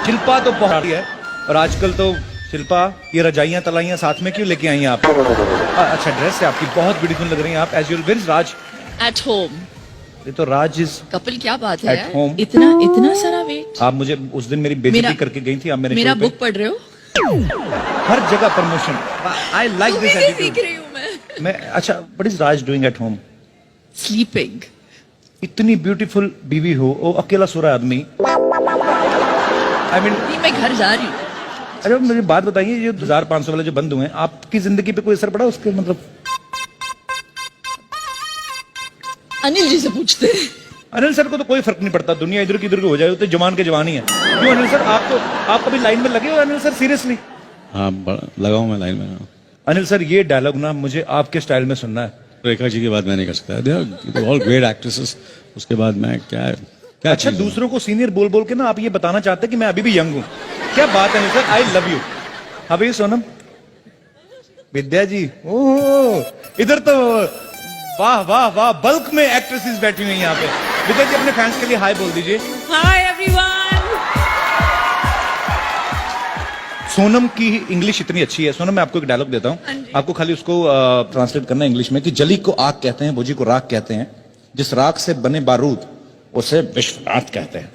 शिल्पा तो बहुत है, और आजकल तो शिल्पा ये रजाइयां तलाइयां साथ में क्यों लेके आई हैं आप? अच्छा ड्रेस है आपकी, बहुत ब्यूटीफुल लग रही हैं आप। As your will Raj at home. ये तो राज इज कपिल क्या बात है At यार? home. इतना इतना सारा वेट। आप मुझे उस दिन मेरी बेइज्जती करके गई थी, आप मेरा बुक पढ़ रहे हो? हर जगह प्रमोशन। आई लाइक दिस सीख एटीट्यूड। रही हूँ मैं। अच्छा, what is Raj doing at home? Sleeping. इतनी ब्यूटीफुल बीवी हो, वो अकेला सो रहा है आदमी। आई मीन मैं घर जा रही हूँ। अरे मुझे बात बताइए, ये 2500 वाले जो बंद हुए हैं, आपकी जिंदगी पे कोई असर पड़ा उसके? मतलब अनिल जी से पूछते हैं। अनिल सर को तो कोई फर्क नहीं पड़ता, दुनिया इधर की इधर की हो जाए, तो जवान के जवान ही है। क्यों अनिल सर, आप कभी लाइन में लगे हो अनिल सर? सीरियसली? हाँ, लगाऊं मैं लाइन में। अनिल सर ये डायलॉग ना मुझे आपके स्टाइल में सुनना है। रेखा जी की बात मैं नहीं कर सकता। They are all great actresses. उसके बाद मैं क्या अच्छा, दूसरों को सीनियर बोल बोल के ना आप ये बताना चाहते हैं कि मैं अभी भी यंग हूँ? क्या बात है Anil sir, I love you. अभी सोनम, विद्या जी, ओह इधर तो वाह वाह वाह, बल्क में एक्ट्रेसेस बैठी हुई हैं यहाँ पे। विद्या जी अपने फैंस के लिए हाय बोल दीजिए। Hi everyone. सोनम की इंग्लिश इतनी अच्छी है। सोनम, मैं आपको एक डायलॉग देता हाँ हूँ, जी। आपको खाली उसको ट्रांसलेट करना है इंग्लिश में कि जली को आग कहते हैं, भुजी को राख कहते हैं, जिस राख से बने बारूद उसे विश्वनाथ कहते हैं।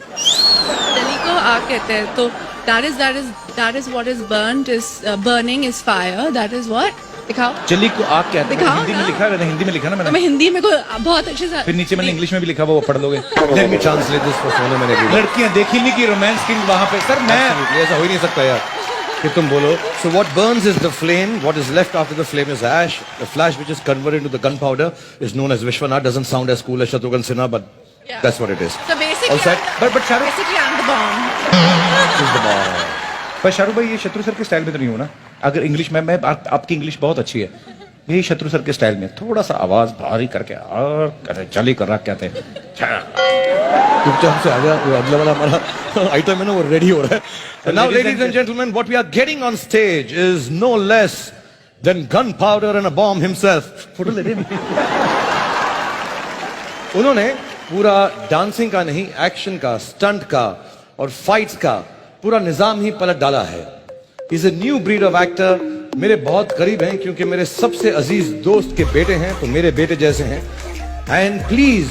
दिल्ली को आग कहते हैं, तो that is what is burnt is burning is fire. That is what? दिखाओ। जली को आग कहते हैं। दिखाओ हिंदी में ना। लिखा है, हिंदी में लिखा ना तो मैंने। मैं हिंदी में को बहुत अच्छे से। फिर नीचे मैंने इंग्लिश में भी लिखा, वो पढ़ लोगे। Let me translate this for Sonam and everyone. लड़कियां देखी नहीं कि रोमांस किंग वहां पे। सर मैं Absolutely, ऐसा हो ही नहीं सकता यार कि तुम बोलो. So what burns is the flame. What is left after the flame is ash. The flash which is converted into the gunpowder is known as Vishwanath. Doesn't sound as cool as Shatrughan Sinha, but Yeah. that's what it is. So basically, All set? but Shahrukh, basically I'm the bomb. Is the ball. पर शाहरुख भाई ये शत्रु sir के style में तो नहीं हो ना? अगर इंग्लिश में आपकी इंग्लिश बहुत अच्छी है, यही शत्रु सर के स्टाइल में थोड़ा सा आवाज भारी करके और चली कर रख कहते हैं। चुपचाप से आ जा, वो अगला वाला हमारा आइटम है ना, वो रेडी हो रहा है. And now, ladies and gentlemen, what we are getting on stage is no less than gunpowder and a bomb himself. Photo ले रहे हैं. उन्होंने पूरा डांसिंग का नहीं, एक्शन का, स्टंट का और फाइट्स का पूरा निजाम ही पलट डाला है. Is a new breed of actor. मेरे बहुत करीब हैं क्योंकि मेरे सबसे अजीज दोस्त के बेटे हैं, तो मेरे बेटे जैसे हैं. And please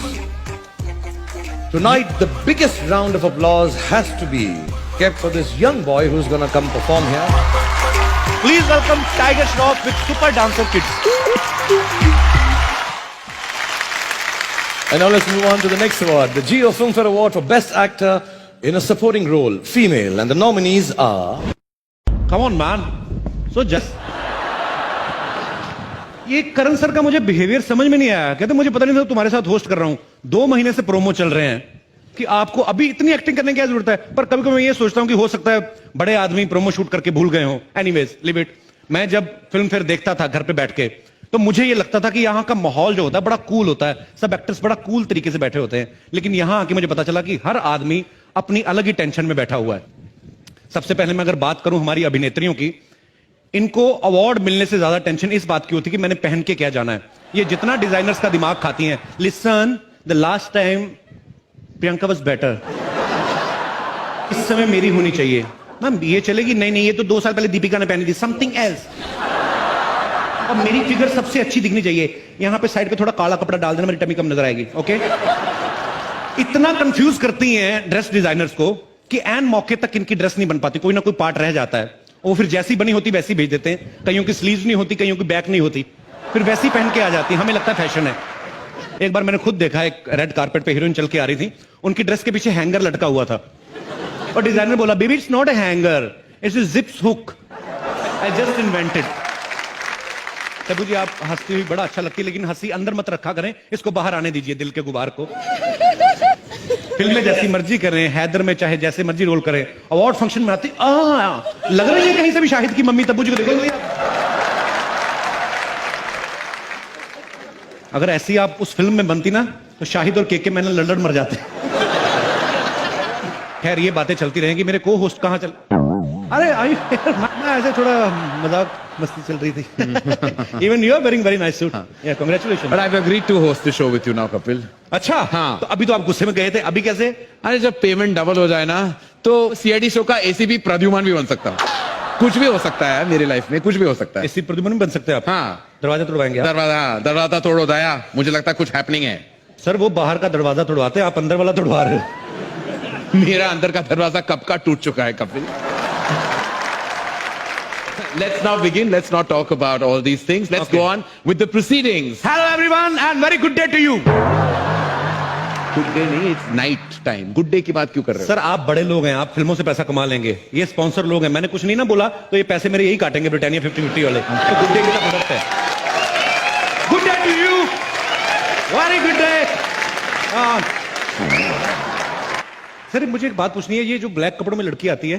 tonight the biggest round of applause has to be kept for this young boy who's gonna come perform here. Please welcome Tiger Shroff with Super Dancer Kids. And now let's move on to the next award, the Geo Filmfare Award for Best Actor in a Supporting Role, Female, and the nominees are. Come on man, so just ये करण sir का मुझे behaviour समझ में नहीं आया. कहते मुझे पता नहीं था तुम्हारे साथ होस्ट कर रहा हूं, 2 महीने से प्रोमो चल रहे हैं कि आपको अभी इतनी एक्टिंग करने की क्या जरूरत है. पर कभी कभी मैं ये सोचता हूं कि हो सकता है बड़े आदमी प्रोमो शूट करके भूल गए हो. Anyways live it. मैं जब फिल्म फेयर देखता था घर पे बैठ के, तो मुझे ये लगता था कि यहाँ का माहौल जो होता है बड़ा कूल होता है, सब एक्टर्स बड़ा कूल तरीके से बैठे होते हैं. लेकिन यहाँ आके मुझे पता चला कि हर आदमी अपनी अलग ही टेंशन में बैठा हुआ है. सबसे पहले मैं अगर बात करूं हमारी अभिनेत्रियों की, इनको अवार्ड मिलने से ज्यादा टेंशन इस बात की होती कि मैंने पहन के क्या जाना है. ये जितना डिजाइनर्स का दिमाग खाती हैं. Listen, the last time Priyanka was better, इस समय मेरी होनी चाहिए. मैम ये चलेगी? नहीं नहीं, ये तो 2 साल पहले दीपिका ने पहनी थी. Something else. अब मेरी फिगर सबसे अच्छी दिखनी चाहिए. यहां पे साइड पे थोड़ा काला कपड़ा डाल देना, मेरी टमी कम नजर आएगी. ओके. इतना कंफ्यूज करती हैं ड्रेस डिजाइनर्स को कि एन मौके तक इनकी ड्रेस नहीं बन पाती. कोई ना कोई पार्ट रह जाता है, वो फिर जैसी बनी होती वैसी भेज देते हैं. कईयों की स्लीव्स नहीं होती, कईयों की बैक नहीं होती, फिर वैसी पहन के आ जाती. हमें लगता है फैशन है. एक बार मैंने खुद देखा, एक रेड कारपेट पे हीरोइन चल के आ रही थी, उनकी ड्रेस के पीछे हैंगर लटका हुआ था, और डिजाइनर बोला baby it's not a hanger, it's a zips hook, I just invented. Tabu ji आप हंसती हुई बड़ा अच्छा लगती है, लेकिन हंसी अंदर मत रखा करें, इसको बाहर आने दीजिए, दिल के गुबार को. फिल्म में जैसी मर्जी करें, हैदर में चाहे जैसे मर्जी रोल करें, अवार्ड फंक्शन में आती लग रही है कहीं से भी शाहिद की मम्मी. तब्बू जी को देखो, अगर ऐसी आप उस फिल्म में बनती ना, तो शाहिद और केके मैंने लड़न मर जाते. खैर ये बातें चलती रहेंगी. मेरे को होस्ट कहां चल, अरे आई ऐसे थोड़ा मजाक मस्ती चल रही थी. Even you are wearing very nice suit. या congratulation. But I've agreed to host the show with you now, Kapil. अच्छा हाँ. तो अभी तो आप गुस्से में गए थे, अभी कैसे? अरे जब पेमेंट डबल हो जाए ना, तो सीआईडी शो का एसीपी प्रद्युमन भी बन सकता हूँ। कुछ भी हो सकता है मेरी लाइफ में, कुछ भी हो सकता है। इसी प्रद्युमन भी बन सकते हैं आप। हाँ, दरवाजा तोड़वाएंगे आप? दरवाजा तोड़ो दया, मुझे लगता है कुछ हैपनिंग है। सर वो बाहर का दरवाजा तोड़वाते हैं, आप अंदर वाला तोड़वा रहे हो। मेरा अंदर का दरवाजा कब का टूट चुका है Kapil. Let's now begin. Let's not talk about all these things. Let's Okay. go on with the proceedings. Hello everyone and very good day to you. Good day नहीं, it's night time. Good day की बात क्यों कर रहे हो? Sir आप बड़े लोग हैं, आप फिल्मों से पैसा कमा लेंगे, ये स्पॉन्सर लोग हैं, मैंने कुछ नहीं ना बोला तो ये पैसे मेरे यही काटेंगे ब्रिटानिया 50-50 वाले। तो गुड डे की प्रोडक्ट है। Good day to you, very good day. Sir मुझे एक बात पूछनी है, ये जो ब्लैक कपड़ों में लड़की आती है,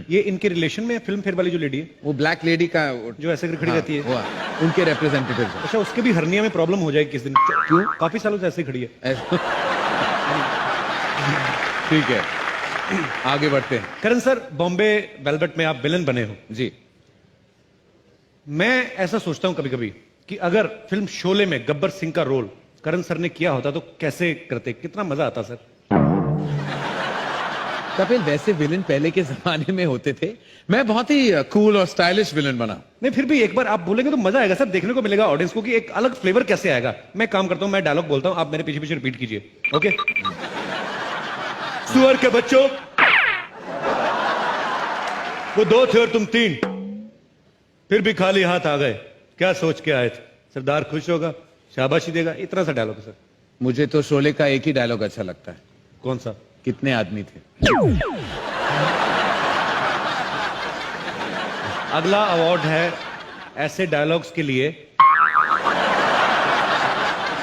ये इनके रिलेशन में फिल्म फेयर वाली जो लेडी है, वो ब्लैक लेडी का जो ऐसे खड़ी रहती है, वो उनके रिप्रेजेंटेटिव है। अच्छा उसके भी हर्निया में प्रॉब्लम हो जाएगी किस दिन? क्यों? काफी सालों से ऐसे ही खड़ी है। ठीक है, आगे बढ़ते हैं। करण सर, बॉम्बे वेलवेट में आप विलन बने हो जी। मैं ऐसा सोचता हूं कभी कभी कि अगर फिल्म शोले में गब्बर सिंह का रोल करण सर ने किया होता तो कैसे करते, कितना मजा आता सर। कपिल वैसे विलन पहले के जमाने में होते थे, मैं बहुत ही कूल और स्टाइलिश विलन बना। नहीं फिर भी एक बार आप बोलेंगे तो मजा आएगा सर, देखने को मिलेगा ऑडियंस को कि एक अलग फ्लेवर कैसे आएगा। मैं काम करता हूं, मैं डायलॉग बोलता हूं, आप मेरे पीछे पीछे रिपीट कीजिए, ओके? सुअर के बच्चों, वो 2 थे और तुम 3, फिर भी खाली हाथ आ गए, क्या सोच के आए थे? सरदार खुश होगा, शाबाशी देगा, इतना सा डायलॉग है सर। मुझे तो शोले का एक ही डायलॉग अच्छा लगता है। कौन सा? कितने आदमी थे। अगला अवार्ड है ऐसे डायलॉग्स के लिए।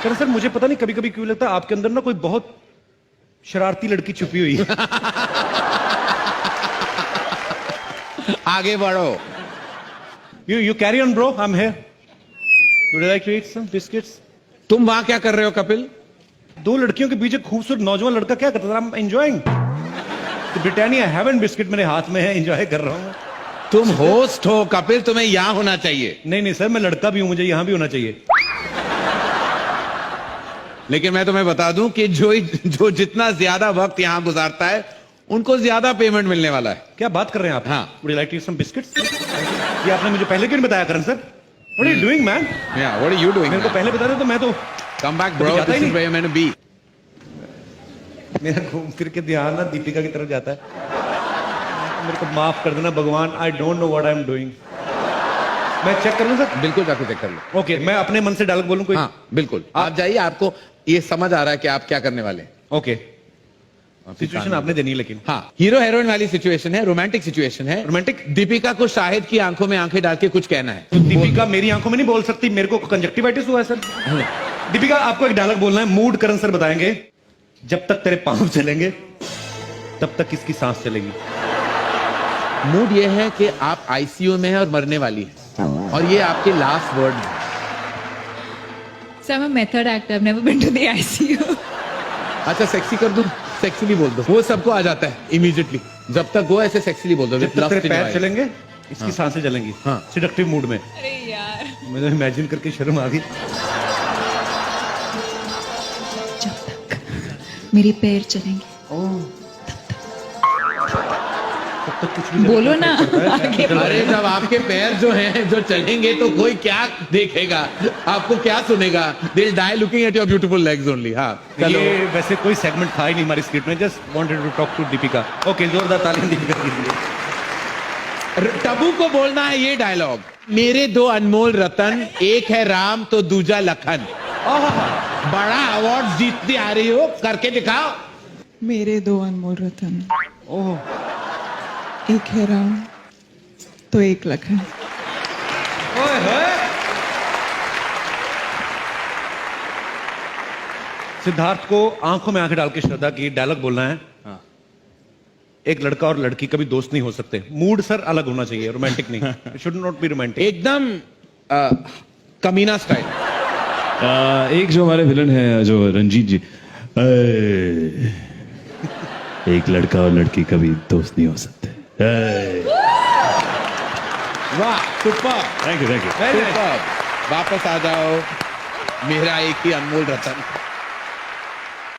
सर मुझे पता नहीं कभी कभी क्यों लगता है आपके अंदर ना कोई बहुत शरारती लड़की छुपी हुई है। आगे बढ़ो। You carry on bro, I'm here. Would you like to eat some biscuits? तुम वहां क्या कर रहे हो कपिल? 2 लड़कियों के बीच एक खूबसूरत नौजवान लड़का क्या करता था? I'm enjoying. तो ब्रिटानिया हेवन बिस्किट मेरे हाथ में है, एंजॉय कर रहा हूं। तुम होस्ट हो कपिल, तुम्हें यहां होना चाहिए। नहीं सर, मैं लड़का भी हूं, मुझे यहां भी होना चाहिए। लेकिन मैं तुम्हें बता दूं कि जो जितना ज्यादा वक्त यहां गुजारता है उनको ज्यादा पेमेंट मिलने वाला है। क्या बात कर रहे हैं आप? हाँ। Would you like to eat some biscuits? ये आपने मुझे पहले क्यों नहीं बताया करण sir? What are you doing man? Yeah, what are you doing? मेरे को पहले बता दे तो मैं तो Come back bro, जाता ही this is नहीं। where you're meant to be. मेरा घूम फिर के ध्यान ना दीपिका की तरफ जाता है। मेरे को माफ कर देना भगवान, I don't know what I am doing. मैं चेक कर लूं सर? बिल्कुल जाके चेक कर लो। ओके, मैं अपने मन से डायलॉग बोलूं कोई? हाँ बिल्कुल, आप जाइए, आपको ये समझ आ रहा है कि आप क्या करने वाले हैं। ओके, सिचुएशन आपने देनी है लेकिन। हाँ, हीरो हीरोइन वाली सिचुएशन है, रोमांटिक सिचुएशन है। रोमांटिक? दीपिका को शाहिद की आंखों में आंखें डाल के कुछ कहना है। तो दीपिका मेरी आंखों में नहीं बोल सकती, मेरे को कंजक्टिवाइटिस हुआ है सर। दीपिका आपको एक डायलॉग बोलना है, मूड करण सर बताएंगे। जब तक तेरे पांव चलेंगे तब तक किसकी सांस चलेगी। मूड ये है कि आप आईसीयू में है और मरने वाली है, और ये आपके लास्ट वर्ड है। So I'm a method actor. I've never been to the ICU. अच्छा सेक्सी कर दूं, सेक्सीली बोल दो, वो सबको आ जाता है इमीडिएटली। जब तक वो ऐसे सेक्सीली बोल दो, जब तक तेरे पैर चलेंगे इसकी सांसें चलेंगी। हाँ। सिडक्टिव मूड में। अरे यार। मुझे इमेजिन करके शर्म आ गई। जब तक मेरे पैर चलेंगे। तब तक कुछ भी बोलो ना। आगे अरे जब आपके पैर जो हैं जो चलेंगे तो कोई क्या देखेगा, आपको क्या सुनेगा? They'll die looking at your beautiful legs only. हाँ चलो। ये वैसे कोई सेगमेंट था ही नहीं हमारी स्क्रिप्ट में, just wanted to talk to Deepika. Okay, जोरदार तालियां दीपिका के लिए। टबू को बोलना है ये डायलॉग, मेरे 2 अनमोल रतन, एक है राम तो दूजा लखन। बड़ा अवार्ड जीतती आ रही हो, करके दिखाओ। मेरे 2 अनमोल रतन, एक है राम तो एक लखन। ओए होए। सिद्धार्थ को आंखों में आंखें डाल के श्रद्धा की डायलॉग बोलना है। हाँ। एक लड़का और लड़की कभी दोस्त नहीं हो सकते। मूड सर अलग होना चाहिए, रोमांटिक नहीं। It should not be romantic. एकदम कमीना स्टाइल। एक जो हमारे विलन है जो रंजीत जी, एक लड़का और लड़की कभी दोस्त नहीं हो सकते। वाह, सुपर, थैंक यू। सुपर। वापस आ जाओ, मेरा एक ही अनमोल रतन।